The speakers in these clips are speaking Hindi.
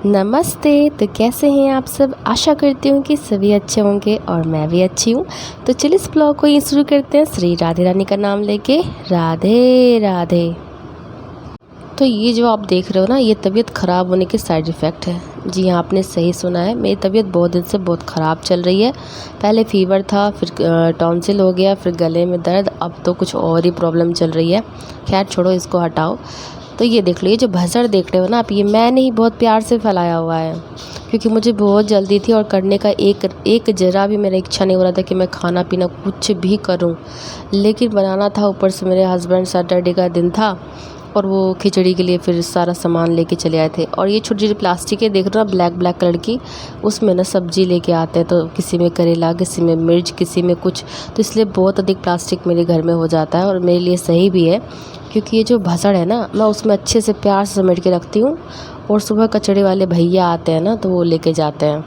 नमस्ते। तो कैसे हैं आप सब? आशा करती हूँ कि सभी अच्छे होंगे और मैं भी अच्छी हूँ। तो चलिए इस ब्लॉग को ही शुरू करते हैं श्री राधे रानी का नाम लेके। राधे राधे। तो ये जो आप देख रहे हो ना, ये तबीयत ख़राब होने के साइड इफ़ेक्ट है। जी हाँ, आपने सही सुना है। मेरी तबीयत बहुत दिन से बहुत ख़राब चल रही है। पहले फ़ीवर था, फिर टॉन्सिल हो गया, फिर गले में दर्द, अब तो कुछ और ही प्रॉब्लम चल रही है। खैर छोड़ो, इसको हटाओ। तो ये देख लो, ये जो भसड़ देख रहे हो ना आप, ये मैंने ही बहुत प्यार से फैलाया हुआ है, क्योंकि मुझे बहुत जल्दी थी और करने का एक ज़रा भी मेरा इच्छा नहीं हो रहा था कि मैं खाना पीना कुछ भी करूं। लेकिन बनाना था, ऊपर से मेरे हस्बैंड सैटरडे का दिन था और वो खिचड़ी के लिए फिर सारा सामान लेके चले आए थे। और ये छोटी छोटी प्लास्टिक के देख रहे हो ना, ब्लैक ब्लैक कलर की, उसमें ना सब्जी लेके आते हैं। तो किसी में करेला, किसी में मिर्च, किसी में कुछ। तो इसलिए बहुत अधिक प्लास्टिक मेरे घर में हो जाता है और मेरे लिए सही भी है, क्योंकि ये जो भसड़ है ना, मैं उसमें अच्छे से प्यार से समेट के रखती हूँ। और सुबह कचड़े वाले भैया आते हैं ना, तो वो लेके जाते हैं।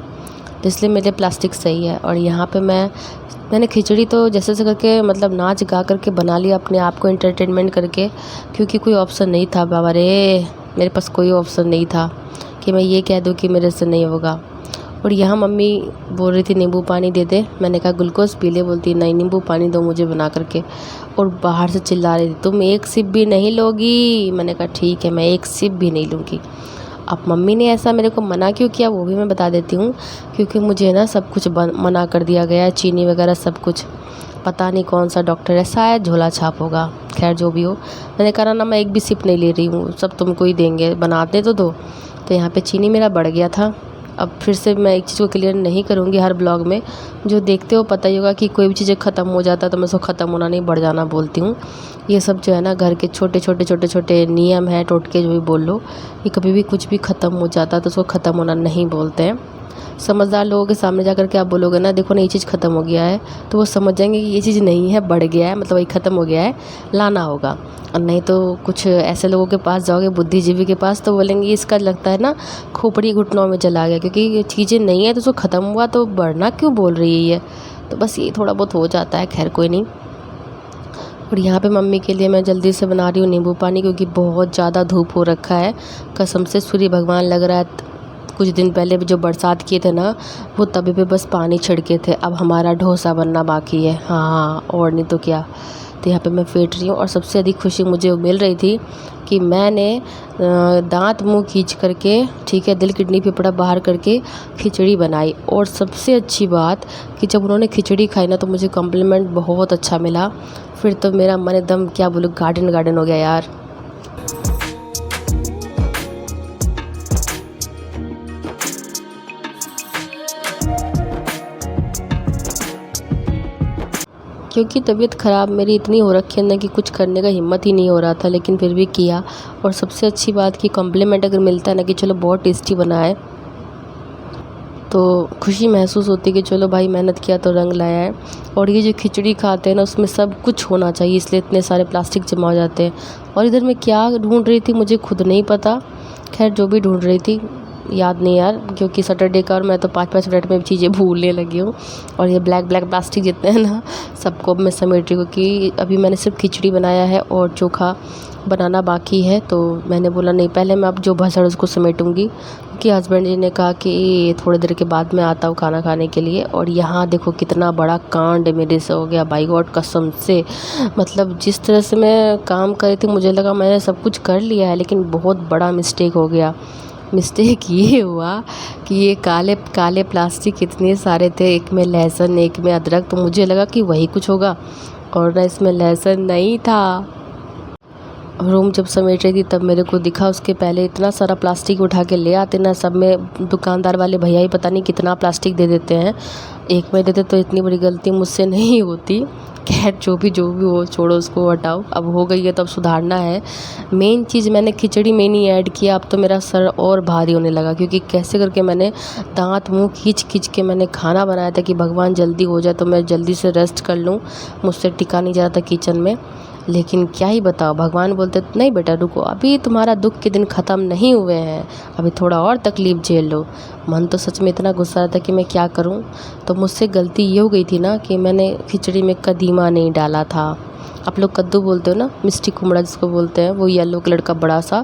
तो इसलिए मेरे प्लास्टिक सही है। और यहाँ पे मैंने खिचड़ी तो जैसे से करके, मतलब नाच गा करके बना लिया अपने आप को एंटरटेनमेंट करके, क्योंकि कोई ऑप्शन नहीं था। बाबा रे, मेरे पास कोई ऑप्शन नहीं था कि मैं ये कह दूँ कि मेरे से नहीं होगा। और यहाँ मम्मी बोल रही थी नींबू पानी दे दे। मैंने कहा ग्लूकोज़ पी ले। बोलती नहीं, नींबू पानी दो मुझे बना करके। और बाहर से चिल्ला रही थी, तुम एक सिप भी नहीं लोगी? मैंने कहा ठीक है, मैं एक सिप भी नहीं लूँगी। अब मम्मी ने ऐसा मेरे को मना क्यों किया वो भी मैं बता देती हूँ। क्योंकि मुझे ना सब कुछ मना कर दिया गया है, चीनी वगैरह सब कुछ। पता नहीं कौन सा डॉक्टर है, शायद झोला छाप होगा। खैर जो भी हो, मैंने कहा ना मैं एक भी सिप नहीं ले रही हूँ, सब तुमको ही देंगे, बनाते तो दो। तो यहाँ पे चीनी मेरा बढ़ गया था। अब फिर से मैं एक चीज़ को क्लियर नहीं करूँगी हर ब्लॉग में। जो देखते हो पता ही होगा कि कोई भी चीज़ें ख़त्म हो जाता है तो मैं उसको ख़त्म होना नहीं, बढ़ जाना बोलती हूँ। ये सब जो है ना, घर के छोटे छोटे नियम हैं, टोटके जो भी बोल लो। ये कभी भी कुछ भी ख़त्म हो जाता है तो उसको ख़त्म होना नहीं बोलते हैं। समझदार लोगों के सामने जाकर के आप बोलोगे ना, देखो ना ये चीज़ ख़त्म हो गया है, तो वो समझ जाएंगे कि ये चीज़ नहीं है, बढ़ गया है, मतलब ये ख़त्म हो गया है, लाना होगा। और नहीं तो कुछ ऐसे लोगों के पास जाओगे, बुद्धिजीवी के पास, तो बोलेंगे इसका लगता है ना खोपड़ी घुटनों में चला गया, क्योंकि ये चीज़ें नहीं है तो उसको ख़त्म हुआ तो बढ़ना क्यों बोल रही है ये। तो बस ये थोड़ा बहुत हो जाता है, खैर कोई नहीं। और यहाँ पे मम्मी के लिए मैं जल्दी से बना रही हूँ नींबू पानी, क्योंकि बहुत ज़्यादा धूप हो रखा है। कसम से सूर्य भगवान लग रहा है। कुछ दिन पहले भी जो बरसात किए थे ना, वो तभी पे बस पानी छिड़के थे। अब हमारा डोसा बनना बाकी है। हाँ, और नहीं तो क्या। तो यहाँ पे मैं फेंट रही हूँ। और सबसे अधिक खुशी मुझे मिल रही थी कि मैंने दांत मुंह खींच करके, ठीक है, दिल किडनी फेफड़ा बाहर करके खिचड़ी बनाई। और सबसे अच्छी बात कि जब उन्होंने खिचड़ी खाई ना, तो मुझे कॉम्प्लीमेंट बहुत अच्छा मिला। फिर तो मेरा मन एकदम, क्या बोलूँ, गार्डन गार्डन हो गया यार। क्योंकि तबीयत ख़राब मेरी इतनी हो रखी है ना कि कुछ करने का हिम्मत ही नहीं हो रहा था, लेकिन फिर भी किया। और सबसे अच्छी बात कि कॉम्प्लीमेंट अगर मिलता है ना कि चलो बहुत टेस्टी बना है, तो खुशी महसूस होती है कि चलो भाई मेहनत किया तो रंग लाया है। और ये जो खिचड़ी खाते हैं ना, उसमें सब कुछ होना चाहिए, इसलिए इतने सारे प्लास्टिक जमा हो जाते हैं। और इधर मैं क्या ढूंढ रही थी मुझे खुद नहीं पता। खैर जो भी ढूंढ रही थी याद नहीं यार, क्योंकि सैटरडे का और मैं तो 5-5 मिनट में चीज़ें भूलने लगी हूँ। और ये ब्लैक ब्लैक प्लास्टिक जितने हैं ना, सबको अब मैं समेट रही हूँ, क्योंकि अभी मैंने सिर्फ खिचड़ी बनाया है और चोखा बनाना बाकी है। तो मैंने बोला नहीं, पहले मैं अब जो भसड़ उसको समेटूंगी, क्योंकि हस्बैंड जी ने कहा कि थोड़ी देर के बाद मैं आता हूँ खाना खाने के लिए। और यहाँ देखो कितना बड़ा कांड मेरे से हो गया, बाई गॉड कसम से। मतलब जिस तरह से मैं काम कर रही थी, मुझे लगा मैंने सब कुछ कर लिया है, लेकिन बहुत बड़ा मिस्टेक हो गया। मिस्टेक ये हुआ कि ये काले काले प्लास्टिक इतने सारे थे, एक में लहसुन, एक में अदरक, तो मुझे लगा कि वही कुछ होगा, और ना इसमें लहसुन नहीं था। रूम जब समेट रही थी तब मेरे को दिखा, उसके पहले इतना सारा प्लास्टिक उठा के ले आते ना, सब में दुकानदार वाले भैया ही पता नहीं कितना प्लास्टिक दे देते हैं। एक में देते तो इतनी बड़ी गलती मुझसे नहीं होती। खैर जो भी हो, छोड़ो, उसको हटाओ। अब हो गई है तो अब सुधारना है। मेन चीज़ मैंने खिचड़ी में नहीं ऐड किया। अब तो मेरा सर और भारी होने लगा, क्योंकि कैसे करके मैंने दांत मुंह खींच खींच के मैंने खाना बनाया था कि भगवान जल्दी हो जाए तो मैं जल्दी से रेस्ट कर लूँ। मुझसे टिका नहीं जा रहा था किचन में। लेकिन क्या ही बताओ, भगवान बोलते नहीं बेटा रुको, अभी तुम्हारा दुख के दिन ख़त्म नहीं हुए हैं, अभी थोड़ा और तकलीफ़ झेल लो। मन तो सच में इतना गुस्सा था कि मैं क्या करूं। तो मुझसे गलती ये हो गई थी ना कि मैंने खिचड़ी में कदीमा नहीं डाला था। आप लोग कद्दू बोलते हो ना, मिष्टी कुमड़ा जिसको बोलते हैं, वो येलो कलर का बड़ा सा,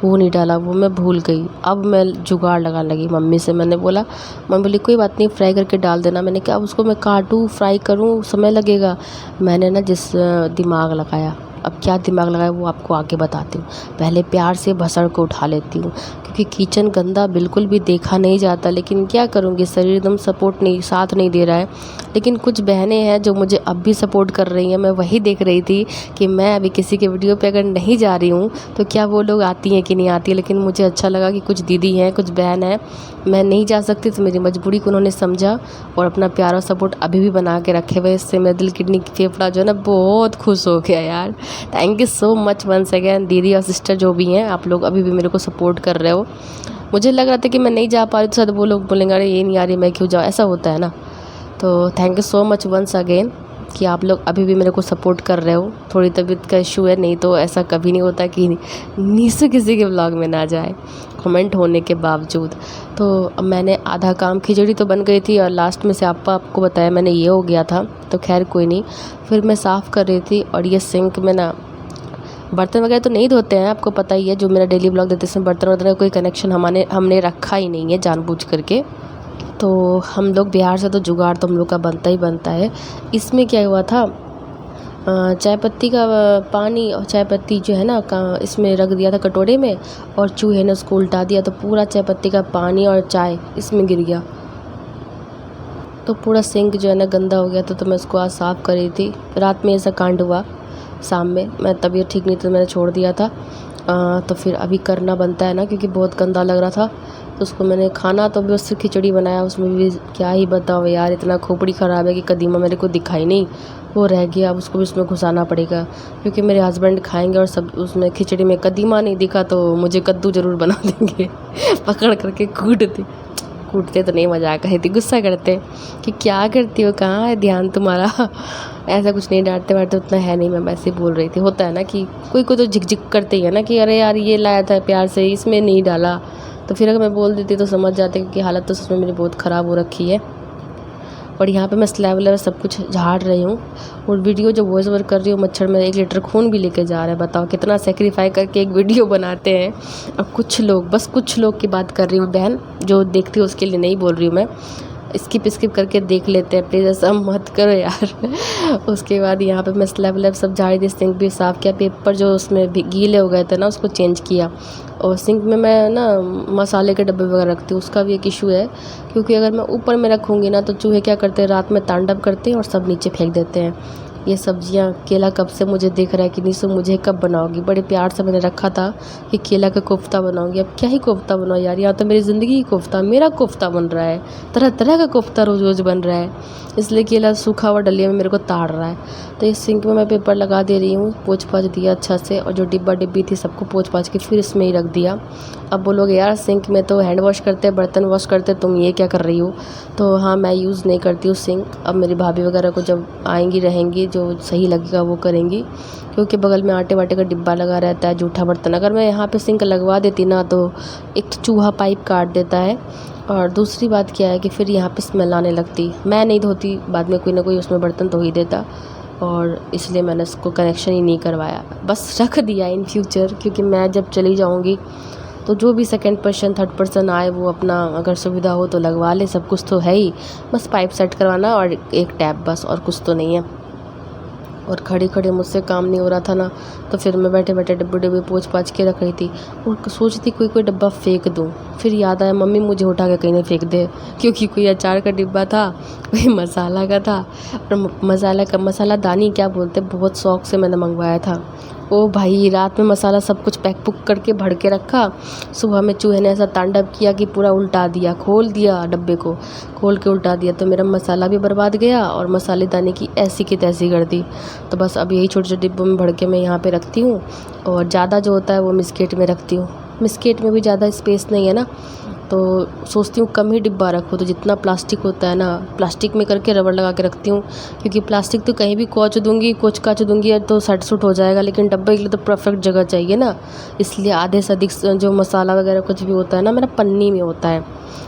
वो नहीं डाला, वो मैं भूल गई। अब मैं जुगाड़ लगाने लगी मम्मी से, मैंने बोला, मम्मी बोली कोई बात नहीं फ्राई करके डाल देना। मैंने कहा अब उसको मैं काटूँ फ्राई करूँ समय लगेगा। मैंने ना जिस दिमाग लगाया, अब क्या दिमाग लगाया वो आपको आगे बताती हूँ। पहले प्यार से भसड़ को उठा लेती हूँ, क्योंकि किचन गंदा बिल्कुल भी देखा नहीं जाता, लेकिन क्या करूँगी, शरीर एकदम सपोर्ट नहीं, साथ नहीं दे रहा है। लेकिन कुछ बहनें हैं जो मुझे अब भी सपोर्ट कर रही हैं। मैं वही देख रही थी कि मैं अभी किसी के वीडियो पे अगर नहीं जा रही हूँ तो क्या वो लोग आती हैं कि नहीं आती। लेकिन मुझे अच्छा लगा कि कुछ दीदी हैं, कुछ बहन हैं, मैं नहीं जा सकती तो मेरी मजबूरी को उन्होंने समझा और अपना प्यार और सपोर्ट अभी भी बना के रखे हुए। इससे मेरा दिल, किडनी, फेफड़ा जो है ना बहुत खुश हो गया यार। Thank you so much once again दीदी और सिस्टर जो भी हैं, आप लोग अभी भी मेरे को सपोर्ट कर रहे हो। मुझे लग रहा था कि मैं नहीं जा पा रही तो शायद वो लोग बोलेंगे अरे ये नहीं आ रही मैं क्यों जाऊँ, ऐसा होता है ना। तो thank you so much once again कि आप लोग अभी भी मेरे को सपोर्ट कर रहे हो। थोड़ी तबीयत का इशू है, नहीं तो ऐसा कभी नहीं होता कि नीसू किसी के व्लॉग में ना जाए कमेंट होने के बावजूद। तो अब मैंने आधा काम, खिचड़ी तो बन गई थी और लास्ट में से आपको बताया मैंने ये हो गया था, तो खैर कोई नहीं। फिर मैं साफ़ कर रही थी और ये सिंक में ना बर्तन वगैरह तो नहीं धोते हैं, आपको पता ही है, जो मेरा डेली ब्लॉग देते हैं बर्तन वर्तन का कोई कनेक्शन हमने रखा ही नहीं है जानबूझ करके। तो हम लोग बिहार से तो जुगाड़ तो हम लोग का बनता ही बनता है। इसमें क्या हुआ था, चाय पत्ती का पानी और चाय पत्ती जो है ना इसमें रख दिया था कटोरे में, और चूहे ने उसको उल्टा दिया तो पूरा चाय पत्ती का पानी और चाय इसमें गिर गया। तो पूरा सिंक जो है ना गंदा हो गया था। तो मैं उसको आज साफ़ कर रही थी, रात में ऐसा कांड हुआ। शाम में मैं तबीयत ठीक नहीं थी तो मैंने छोड़ दिया था। तो फिर अभी करना बनता है ना, क्योंकि बहुत गंदा लग रहा था। तो उसको मैंने खाना तो भी उससे खिचड़ी बनाया, उसमें भी क्या ही बताओ यार, इतना खोपड़ी ख़राब है कि कदीमा मेरे को दिखाई नहीं, वो रह गया। अब उसको भी उसमें घुसाना पड़ेगा, क्योंकि मेरे हस्बैंड खाएंगे और सब उसमें खिचड़ी में कदीमा नहीं दिखा तो मुझे कद्दू ज़रूर बना देंगे पकड़ करके कूटते तो नहीं, मजाक करती, गुस्सा करते कि क्या करती हो, कहाँ है ध्यान तुम्हारा ऐसा कुछ नहीं, डांटते वाटते उतना है नहीं, मैं वैसे ही बोल रही थी। होता है ना कि कोई तो झिकझिक करते ही है ना कि अरे यार ये लाया था प्यार से, इसमें नहीं डाला। तो फिर अगर मैं बोल देती तो समझ जाते, क्योंकि हालत तो सच में मेरी बहुत ख़राब हो रखी है। और यहाँ पे मैं स्लैब वलैब सब कुछ झाड़ रही हूँ, और वीडियो जो वॉइस ओवर कर रही हूँ, मच्छर में 1 लीटर खून भी लेके जा रहा है। बताओ कितना सेक्रीफाई करके एक वीडियो बनाते हैं। और कुछ लोग, बस कुछ लोग की बात कर रही हूँ बहन, जो देखती हो उसके लिए नहीं बोल रही हूँ मैं, स्किप करके देख लेते हैं प्लीज़, ऐसा मत करो यार उसके बाद यहाँ पे मैं स्लैब वलैब सब झाड़ी दी, सिंक भी साफ़ किया, पेपर जो उसमें भी गीले हो गए थे ना उसको चेंज किया। और सिंक में मैं ना मसाले के डब्बे वगैरह रखती हूँ, उसका भी एक इशू है, क्योंकि अगर मैं ऊपर में रखूँगी ना तो चूहे क्या करते हैं, रात में तांडव करते हैं और सब नीचे फेंक देते हैं। ये सब्जियां, केला कब से मुझे दिख रहा है कि नीसू मुझे कब बनाओगी, बड़े प्यार से मैंने रखा था कि केला का कोफ्ता बनाऊंगी। अब क्या ही कोफ्ता बनाओ यार, यहाँ तो मेरी ज़िंदगी ही कोफ्ता, मेरा कोफ्ता बन रहा है, तरह तरह का कोफ्ता रोज़ रोज़ बन रहा है, इसलिए केला सूखा हुआ डलिया में मेरे को ताड़ रहा है। तो इस सिंक में मैं पेपर लगा दे रही हूँ, पोंछ पाछ दिया अच्छा से, और जो डिब्बा डिब्बी थी सबको पोंछ पाछ के फिर इसमें ही रख दिया। अब बोलोगे यार सिंक में तो हैंड वॉश करते, बर्तन वॉश करते, तुम ये क्या कर रही हो। तो हाँ, मैं यूज़ नहीं करती हूँ सिंक। अब मेरी भाभी वगैरह को जब आएंगी रहेंगी, जो सही लगेगा वो करेंगी, क्योंकि बगल में आटे वाटे का डिब्बा लगा रहता है, जूठा बर्तन। अगर मैं यहाँ पे सिंक लगवा देती ना तो एक तो चूहा पाइप काट देता है, और दूसरी बात क्या है कि फिर यहाँ पे स्मेल आने लगती। मैं नहीं धोती, बाद में कोई ना कोई उसमें बर्तन धो ही देता, और इसलिए मैंने उसको कनेक्शन ही नहीं करवाया, बस रख दिया इन फ्यूचर। क्योंकि मैं जब चली जाऊँगी तो जो भी सेकंड पर्सन थर्ड पर्सन आए वो अपना अगर सुविधा हो तो लगवा ले, सब कुछ तो है ही, बस पाइप सेट करवाना और एक टैप, बस और कुछ तो नहीं है। और खड़े खड़े मुझसे काम नहीं हो रहा था ना, तो फिर मैं बैठे बैठे डब्बे डब्बे पोंछ पाछ के रख रही थी, और सोचती कोई डब्बा फेंक दूँ। फिर याद आया मम्मी मुझे उठा के कहीं नहीं फेंक दे, क्योंकि कोई अचार का डिब्बा था, कोई मसाला का था, और मसाला दानी क्या बोलते, बहुत शौक से मैंने मंगवाया था। ओ भाई, रात में मसाला सब कुछ पैक पुक करके भर के रखा, सुबह में चूहे ने ऐसा तांडव किया कि पूरा उल्टा दिया, खोल दिया डब्बे को, खोल के उल्टा दिया, तो मेरा मसाला भी बर्बाद गया और मसालेदानी की ऐसी की तैसी कर दी। तो बस अब यही छोटे छोटे डिब्बों में भर के मैं यहाँ पे रखती हूँ, और ज़्यादा जो होता है वो मिस्केट में रखती हूँ। मिस्केट में भी ज़्यादा स्पेस नहीं है ना, तो सोचती हूँ कम ही डिब्बा रखूँ। तो जितना प्लास्टिक होता है ना, प्लास्टिक में करके रबड़ लगा के रखती हूँ, क्योंकि प्लास्टिक तो कहीं भी कोच दूँगी तो सट सुट हो जाएगा, लेकिन डब्बे के लिए तो परफेक्ट जगह चाहिए ना। इसलिए आधे से अधिक जो मसाला वगैरह कुछ भी होता है ना, मेरा पन्नी में होता है,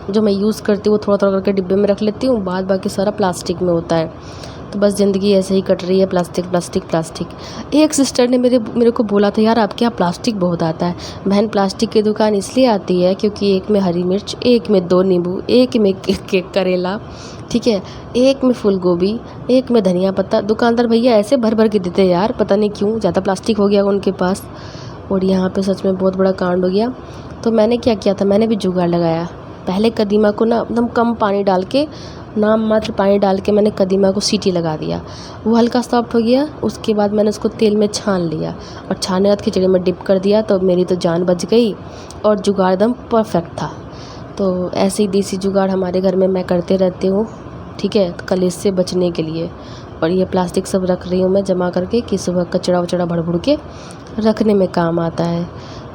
जो मैं यूज़ करती हूँ वो थोड़ा थोड़ा करके डिब्बे में रख लेती हूँ, बाद बाकी सारा प्लास्टिक में होता है। तो बस ज़िंदगी ऐसे ही कट रही है, प्लास्टिक प्लास्टिक प्लास्टिक। एक सिस्टर ने मेरे को बोला था, यार आपके यहाँ प्लास्टिक बहुत आता है। बहन, प्लास्टिक की दुकान इसलिए आती है क्योंकि एक में हरी मिर्च, एक में 2 नींबू, एक में करेला, ठीक है, एक में फूल गोभी, एक में धनिया पत्ता। दुकानदार भैया ऐसे भर भर के देते हैं यार, पता नहीं क्यों, ज़्यादा प्लास्टिक हो गया उनके पास। और यहाँ पे सच में बहुत बड़ा कांड हो गया। तो मैंने क्या किया था, मैंने भी जुगाड़ लगाया। पहले कदीमा को ना एकदम कम पानी डाल के, नाम मात्र पानी डाल के मैंने कदीमा को सीटी लगा दिया। वो हल्का सॉफ्ट हो गया। उसके बाद मैंने उसको तेल में छान लिया और छाने बाद खिचड़ी में डिप कर दिया। तो मेरी तो जान बच गई और जुगाड़ एकदम परफेक्ट था। तो ऐसे ही देसी जुगाड़ हमारे घर में मैं करते रहती हूँ, ठीक है, कलेश से बचने के लिए। और ये प्लास्टिक सब रख रही हूँ मैं जमा करके कि सुबह कचड़ा वचड़ा भड़ भुड़ के रखने में काम आता है।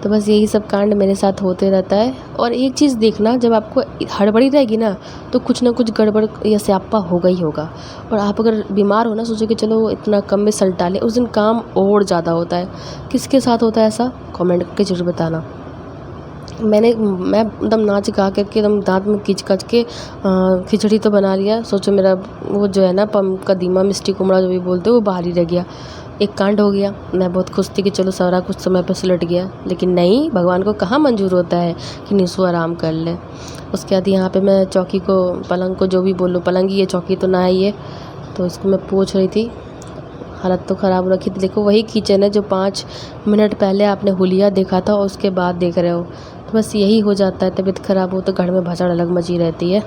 तो बस यही सब कांड मेरे साथ होते रहता है। और एक चीज़ देखना, जब आपको हड़बड़ी रहेगी ना तो कुछ ना कुछ गड़बड़ या स्यापा होगा ही होगा। और आप अगर बीमार हो ना, सोचो कि चलो इतना कम में सल्टा ले, उस दिन काम और ज़्यादा होता है। किसके साथ होता है ऐसा, कमेंट करके ज़रूर बताना। मैं एकदम नाच गा करके एकदम दांत में खींच खच के खिचड़ी तो बना लिया। सोचो मेरा वो जो है ना कदीमा मिष्टी कुमड़ा जो भी बोलते हैं वो बाहर ही रह गया। एक कांड हो गया। मैं बहुत खुश थी कि चलो सारा कुछ समय पर सुलट गया, लेकिन नहीं, भगवान को कहाँ मंजूर होता है कि निशु आराम कर ले। उसके बाद यहाँ पे मैं चौकी को, पलंग को, जो भी बोलो, पलंग ही है, चौकी तो ना ही है। तो इसको मैं पोंछ रही थी। हालत तो ख़राब रखी थी। देखो वही किचन है जो 5 मिनट पहले आपने हुलिया देखा था और उसके बाद देख रहे हो। तो बस यही हो जाता है, तबीयत ख़राब हो तो घर में भसड़ अलग मची रहती है।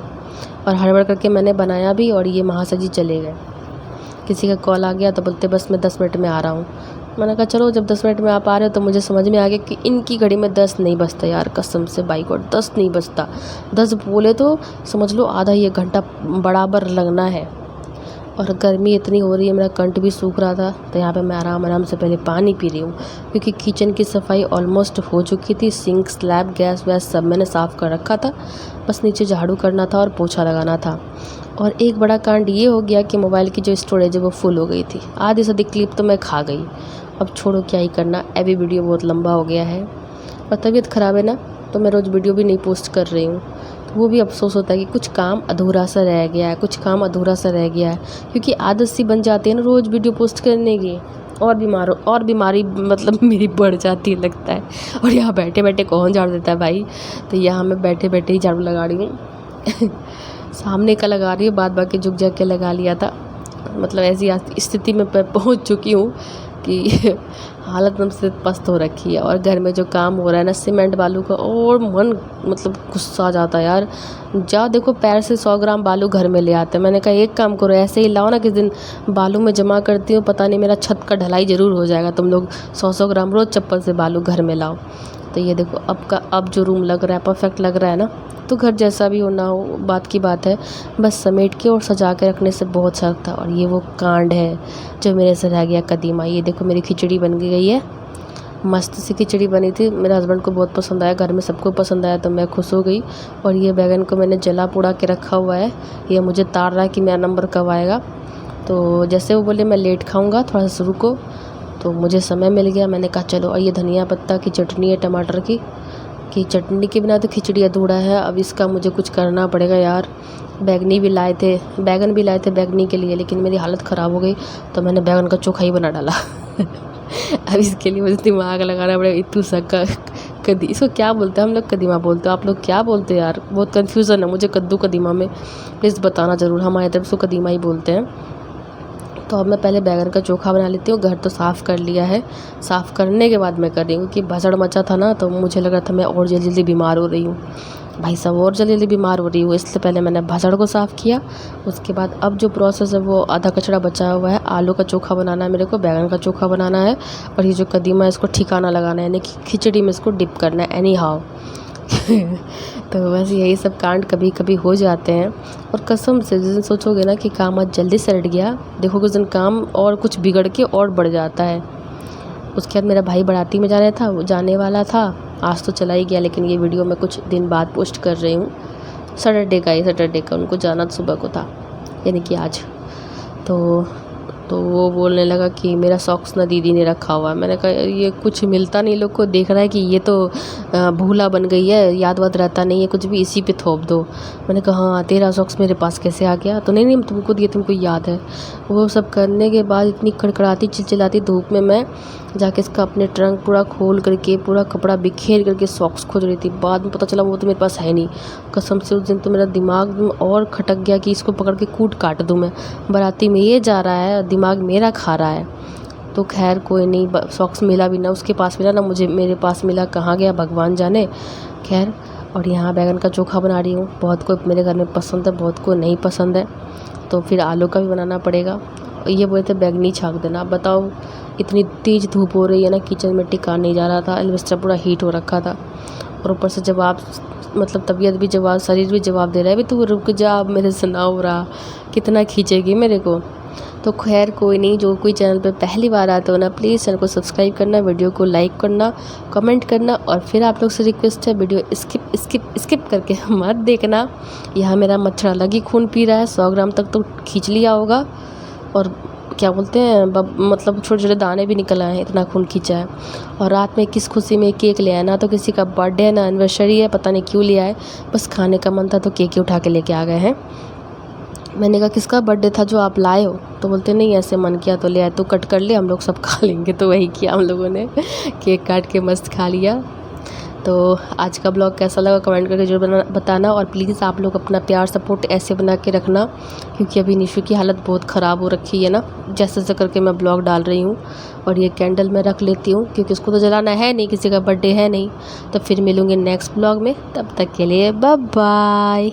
और हड़बड़ करके मैंने बनाया भी और ये महाशय जी चले गए। किसी का कॉल आ गया तो बोलते बस मैं 10 मिनट में आ रहा हूँ। मैंने कहा चलो, जब 10 मिनट में आप आ रहे हो तो मुझे समझ में आ गया कि इनकी घड़ी में 10 नहीं बजता यार, कसम से बाई गॉड 10 नहीं बजता। 10 बोले तो समझ लो आधा 1 घंटा बराबर लगना है। और गर्मी इतनी हो रही है, मेरा कंठ भी सूख रहा था। तो यहाँ पे मैं आराम से पहले पानी पी रही हूँ क्योंकि किचन की सफाई ऑलमोस्ट हो चुकी थी। सिंक, स्लैब, गैस वैस सब मैंने साफ़ कर रखा था। बस नीचे झाड़ू करना था और पोछा लगाना था। और एक बड़ा कांड ये हो गया कि मोबाइल की जो स्टोरेज है वो फुल हो गई थी। आधी से अधिक क्लिप तो मैं खा गई। अब छोड़ो, क्या ही करना, अभी वीडियो बहुत लंबा हो गया है और तबीयत ख़राब है ना, तो मैं रोज़ वीडियो भी नहीं पोस्ट कर रही हूँ। तो वो भी अफसोस होता है कि कुछ काम अधूरा सा रह गया है, कुछ काम अधूरा सा रह गया है, क्योंकि आदत सी बन जाती है ना रोज़ वीडियो पोस्ट करने की। और बीमारी मतलब मेरी बढ़ जाती है लगता है। और यहाँ बैठे बैठे कौन झाड़ू देता है भाई। तो यहाँ मैं बैठे बैठे ही झाड़ू लगा रही हूँ। सामने का लगा रही हूँ, बाद बाकी झुक जा के लगा लिया था। मतलब ऐसी स्थिति में पहुँच चुकी हूँ कि हालत हमसे पस्त हो रखी है। और घर में जो काम हो रहा है ना सीमेंट बालू का, और मन मतलब गुस्सा आ जाता है यार। जा देखो, पैर से 100 ग्राम बालू घर में ले आते हैं। मैंने कहा एक काम करो, ऐसे ही लाओ ना, किस दिन बालू में जमा करती हूँ, पता नहीं मेरा छत का ढलाई ज़रूर हो जाएगा। तुम लोग 100 ग्राम रोज़ चप्पल से बालू घर में लाओ। तो ये देखो अब जो रूम लग रहा है परफेक्ट लग रहा है ना। तो घर जैसा भी होना हो बात की बात है, बस समेट के और सजा के रखने से बहुत शर्त था। और ये वो कांड है जो मेरे से रह गया कदीमा। ये देखो मेरी खिचड़ी बन गई है, मस्त सी खिचड़ी बनी थी। मेरे हस्बैंड को बहुत पसंद आया, घर में सबको पसंद आया, तो मैं खुश हो गई। और ये बैगन को मैंने जला पोड़ा के रखा हुआ है, ये मुझे ताड़ रहा है कि मेरा नंबर कब आएगा। तो जैसे वो बोले मैं लेट खाऊँगा, थोड़ा सा रुको, तो मुझे समय मिल गया। मैंने कहा चलो। और ये धनिया पत्ता की चटनी है, टमाटर की चटनी के बिना तो खिचड़ी अधूरा है। अब इसका मुझे कुछ करना पड़ेगा यार। बैगन भी लाए थे बैगनी के लिए, लेकिन मेरी हालत ख़राब हो गई तो मैंने बैगन का चोखा ही बना डाला। अब इसके लिए मुझे दिमाग लगाना पड़ेगा। इतू सा कदी, इसको क्या बोलते हैं हम लोग? कदीमा बोलते हो, आप लोग क्या बोलते हैं यार? बहुत कन्फ्यूज़न है मुझे कद्दू कदीमा में, प्लीज़ बताना ज़रूर। हमारे तरफ से कदीमा ही बोलते हैं। तो अब मैं पहले बैगन का चोखा बना लेती हूँ। घर तो साफ़ कर लिया है, साफ़ करने के बाद मैं कर रही हूँ कि भसड़ मचा था ना, तो मुझे लग रहा था मैं और जल्दी जल्दी बीमार हो रही हूँ। भाई साहब, और जल्दी जल्दी बीमार हो रही हूँ, इसलिए पहले मैंने भसड़ को साफ़ किया। उसके बाद अब जो प्रोसेस है वो आधा कचरा बचा हुआ है। आलू का चोखा बनाना है मेरे को, बैगन का चोखा बनाना है, और ये जो कदीमा है इसको ठिकाना लगाना है, यानी कि खिचड़ी में इसको डिप करना है एनी हाउ। तो बस यही सब कांड कभी कभी हो जाते हैं। और कसम से जिस दिन सोचोगे ना कि काम आज जल्दी सलट गया, देखोगे उस दिन काम और कुछ बिगड़ के और बढ़ जाता है। उसके बाद मेरा भाई बाराती में जाने वाला था। आज तो चला ही गया, लेकिन ये वीडियो मैं कुछ दिन बाद पोस्ट कर रही हूँ। सैटरडे का उनको जाना सुबह को था, यानी कि आज। तो तो वो बोलने लगा कि मेरा सॉक्स ना दीदी ने रखा हुआ है। मैंने कहा ये कुछ मिलता नहीं, लोग को देख रहा है कि ये तो भूला बन गई है, याद वाद रहता नहीं है कुछ भी, इसी पे थोप दो। मैंने कहा हाँ तेरा सॉक्स मेरे पास कैसे आ गया? तो नहीं तुमको दिए, तुमको याद है। वो सब करने के बाद इतनी कड़कड़ाती चिलचिलाती धूप में मैं जाके इसका अपने ट्रंक पूरा खोल करके पूरा कपड़ा बिखेर करके सॉक्स खोज रही थी। बाद में पता चला वो तो मेरे पास है नहीं। कसम से उस दिन तो मेरा दिमाग और खटक गया कि इसको पकड़ के कूट काट दूँ मैं। बाराती में ये जा रहा है, दिमाग मेरा खा रहा है। तो खैर कोई नहीं, सॉक्स मिला भी ना उसके पास मिला ना मुझे मेरे पास मिला, कहाँ गया भगवान जाने। खैर, और यहाँ बैंगन का चोखा बना रही हूँ। बहुत को मेरे घर में पसंद है, बहुत को नहीं पसंद है, तो फिर आलू का भी बनाना पड़ेगा। ये बोले थे बैंगनी छाक देना। अब बताओ इतनी तेज़ धूप हो रही है ना, किचन में टिका नहीं जा रहा था, एल्वेस्टर पूरा हीट हो रखा था। और ऊपर से जवाब मतलब तबीयत भी जवाब, शरीर भी जवाब दे रहा है भी तू रुक जा, अब मेरे से ना हो रहा, कितना खींचेगी मेरे को। तो खैर कोई नहीं, जो कोई चैनल पे पहली बार आते हो ना, प्लीज़ चैनल को सब्सक्राइब करना, वीडियो को लाइक करना, कमेंट करना। और फिर आप लोग से रिक्वेस्ट है, वीडियो स्किप करके मत देखना। यहाँ मेरा मच्छर अलग ही खून पी रहा है, 100 ग्राम तक तो खींच लिया होगा। और क्या बोलते हैं मतलब छोटे छोटे दाने भी निकल आए हैं, इतना खून खींचा है। और रात में किस खुशी में केक ले आया, ना तो किसी का बर्थडे है ना एनिवर्सरी है, पता नहीं क्यों ले आए, बस खाने का मन था तो केक ही उठा के लेके आ गए हैं। मैंने कहा किसका बर्थडे था जो आप लाए हो? तो बोलते नहीं ऐसे मन किया तो ले आए, तो कट कर ले, हम लोग सब खा लेंगे। तो वही किया हम लोगों ने, केक काट के मस्त खा लिया। तो आज का ब्लॉग कैसा लगा कमेंट करके जरूर बताना। और प्लीज़ आप लोग अपना प्यार सपोर्ट ऐसे बना के रखना, क्योंकि अभी निशु की हालत बहुत ख़राब हो रखी है ना, जैसे जैसे करके मैं ब्लॉग डाल रही हूँ। और ये कैंडल मैं रख लेती हूँ क्योंकि उसको तो जलाना है नहीं, किसी का बर्थडे है नहीं। तो फिर मिलूँगी नेक्स्ट ब्लॉग में, तब तक के लिए बाय बाय।